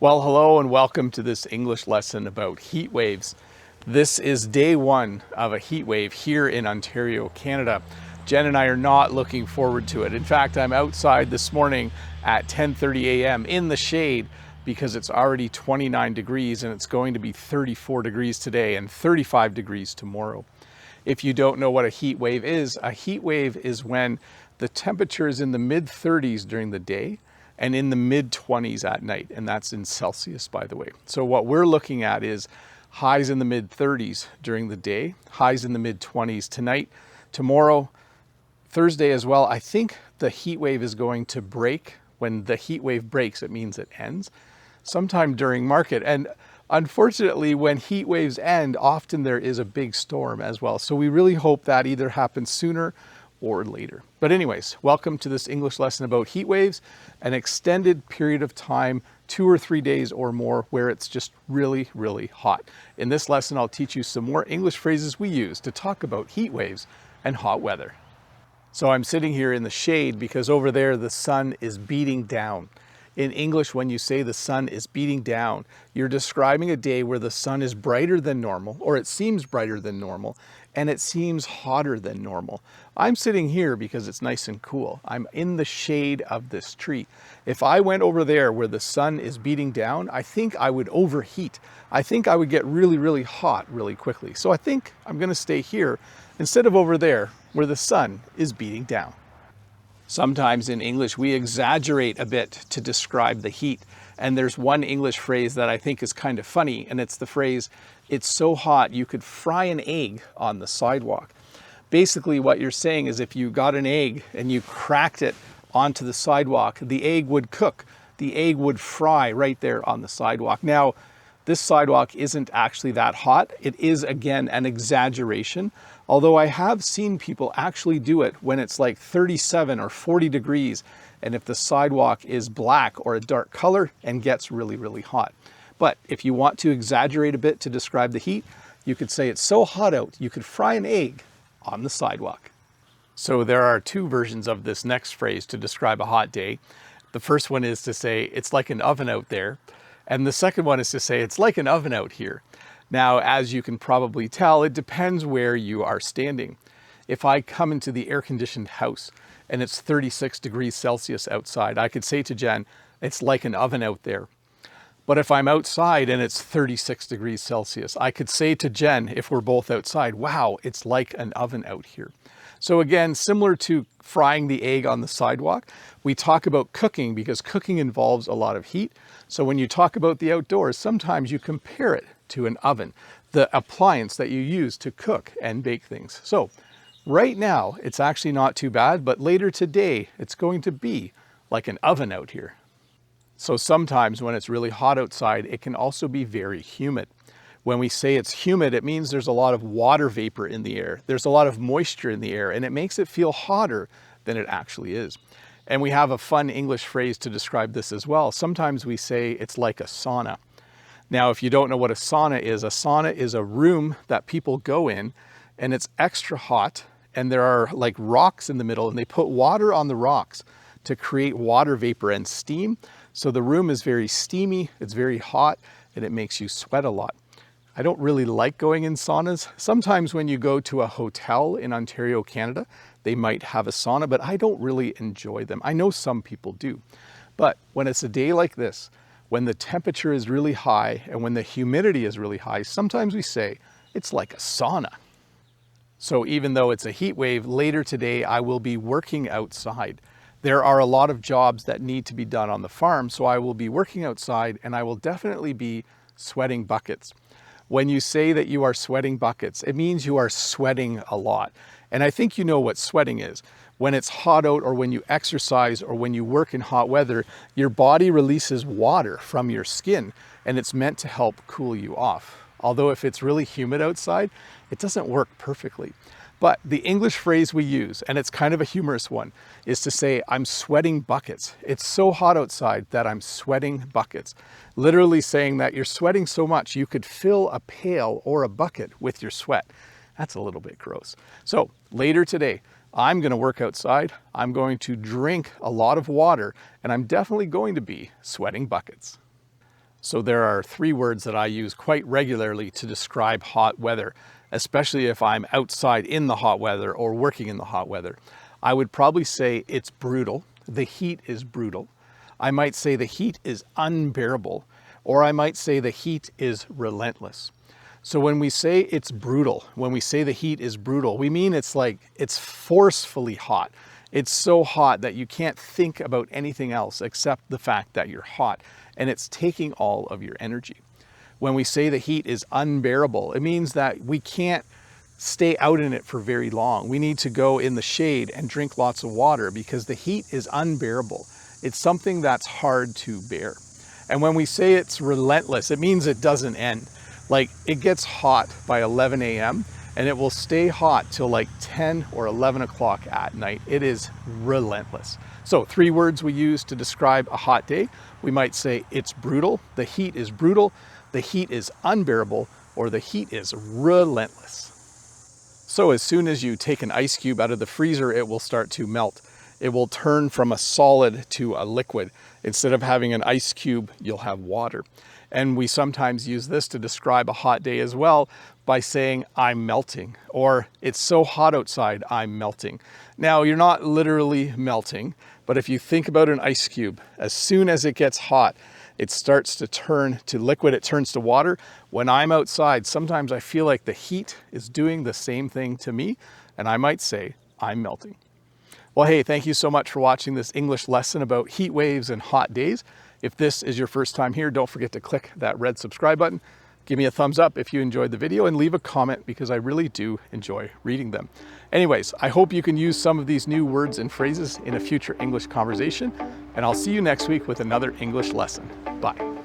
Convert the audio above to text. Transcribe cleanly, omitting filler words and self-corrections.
Well, hello and welcome to this English lesson about heat waves. This is day one of a heat wave here in Ontario, Canada. Jen and I are not looking forward to it. In fact, I'm outside this morning at 10:30 a.m. in the shade because it's already 29 degrees and it's going to be 34 degrees today and 35 degrees tomorrow. If you don't know what a heat wave is when the temperature is in the mid-30s during the day and in the mid-20s at night, and that's in Celsius, by the way. So what we're looking at is highs in the mid-30s during the day, highs in the mid-20s tonight, tomorrow, Thursday as well. I think the heat wave is going to break. When the heat wave breaks, it means it ends sometime during market. And unfortunately, when heat waves end, often there is a big storm as well. So we really hope that either happens sooner or later. But anyways, welcome to this English lesson about heat waves, an extended period of time, 2 or 3 days or more, where it's just really, really hot. In this lesson, I'll teach you some more English phrases we use to talk about heat waves and hot weather. So I'm sitting here in the shade because over there the sun is beating down. In English, when you say the sun is beating down, you're describing a day where the sun is brighter than normal, or it seems brighter than normal, and it seems hotter than normal. I'm sitting here because it's nice and cool. I'm in the shade of this tree. If I went over there where the sun is beating down, I think I would overheat. I think I would get really, really hot really quickly. So I think I'm gonna stay here instead of over there where the sun is beating down. Sometimes in English, we exaggerate a bit to describe the heat. And there's one English phrase that I think is kind of funny, and it's the phrase, "It's so hot you could fry an egg on the sidewalk." Basically, what you're saying is if you got an egg and you cracked it onto the sidewalk, the egg would cook. The egg would fry right there on the sidewalk. Now, this sidewalk isn't actually that hot. It is, again, an exaggeration. Although I have seen people actually do it when it's like 37 or 40 degrees, and if the sidewalk is black or a dark color and gets really, really hot. But if you want to exaggerate a bit to describe the heat, you could say it's so hot out, you could fry an egg on the sidewalk. So there are two versions of this next phrase to describe a hot day. The first one is to say, it's like an oven out there. And the second one is to say, it's like an oven out here. Now, as you can probably tell, it depends where you are standing. If I come into the air-conditioned house and it's 36 degrees Celsius outside, I could say to Jen, it's like an oven out there. But if I'm outside and it's 36 degrees Celsius, I could say to Jen, if we're both outside, wow, it's like an oven out here. So again, similar to frying the egg on the sidewalk, we talk about cooking because cooking involves a lot of heat. So when you talk about the outdoors, sometimes you compare it to an oven, the appliance that you use to cook and bake things. So right now, it's actually not too bad, but later today, it's going to be like an oven out here. So sometimes when it's really hot outside, it can also be very humid. When we say it's humid, it means there's a lot of water vapor in the air. There's a lot of moisture in the air, and it makes it feel hotter than it actually is. And we have a fun English phrase to describe this as well. Sometimes we say it's like a sauna. Now, if you don't know what a sauna is a room that people go in, and it's extra hot, and there are like rocks in the middle, and they put water on the rocks to create water vapor and steam. So the room is very steamy, it's very hot, and it makes you sweat a lot. I don't really like going in saunas. Sometimes when you go to a hotel in Ontario, Canada, they might have a sauna, but I don't really enjoy them. I know some people do. But when it's a day like this, when the temperature is really high and when the humidity is really high, sometimes we say it's like a sauna. So even though it's a heat wave, later today I will be working outside. There are a lot of jobs that need to be done on the farm, so I will be working outside and I will definitely be sweating buckets. When you say that you are sweating buckets, it means you are sweating a lot. And I think you know what sweating is. When it's hot out or when you exercise or when you work in hot weather, your body releases water from your skin and it's meant to help cool you off. Although if it's really humid outside, it doesn't work perfectly. But the English phrase we use, and it's kind of a humorous one, is to say, I'm sweating buckets. It's so hot outside that I'm sweating buckets. Literally saying that you're sweating so much you could fill a pail or a bucket with your sweat. That's a little bit gross. So later today, I'm going to work outside. I'm going to drink a lot of water, and I'm definitely going to be sweating buckets. So there are three words that I use quite regularly to describe hot weather, especially if I'm outside in the hot weather or working in the hot weather. I would probably say it's brutal. The heat is brutal. I might say the heat is unbearable, or I might say the heat is relentless. So when we say it's brutal, when we say the heat is brutal, we mean it's like it's forcefully hot. It's so hot that you can't think about anything else except the fact that you're hot, and it's taking all of your energy. When we say the heat is unbearable, it means that we can't stay out in it for very long. We need to go in the shade and drink lots of water because the heat is unbearable. It's something that's hard to bear. And when we say it's relentless, it means it doesn't end. Like, it gets hot by 11 a.m. and it will stay hot till like 10 or 11 o'clock at night. It is relentless. So three words we use to describe a hot day. We might say it's brutal, the heat is brutal, the heat is unbearable, or the heat is relentless. So as soon as you take an ice cube out of the freezer, it will start to melt. It will turn from a solid to a liquid. Instead of having an ice cube, you'll have water. And we sometimes use this to describe a hot day as well by saying, I'm melting, or it's so hot outside, I'm melting. Now, you're not literally melting, but if you think about an ice cube, as soon as it gets hot, it starts to turn to liquid, it turns to water. When I'm outside, sometimes I feel like the heat is doing the same thing to me, and I might say, I'm melting. Well, hey, thank you so much for watching this English lesson about heat waves and hot days. If this is your first time here, don't forget to click that red subscribe button. Give me a thumbs up if you enjoyed the video, and leave a comment because I really do enjoy reading them. Anyways, I hope you can use some of these new words and phrases in a future English conversation, and I'll see you next week with another English lesson. Bye.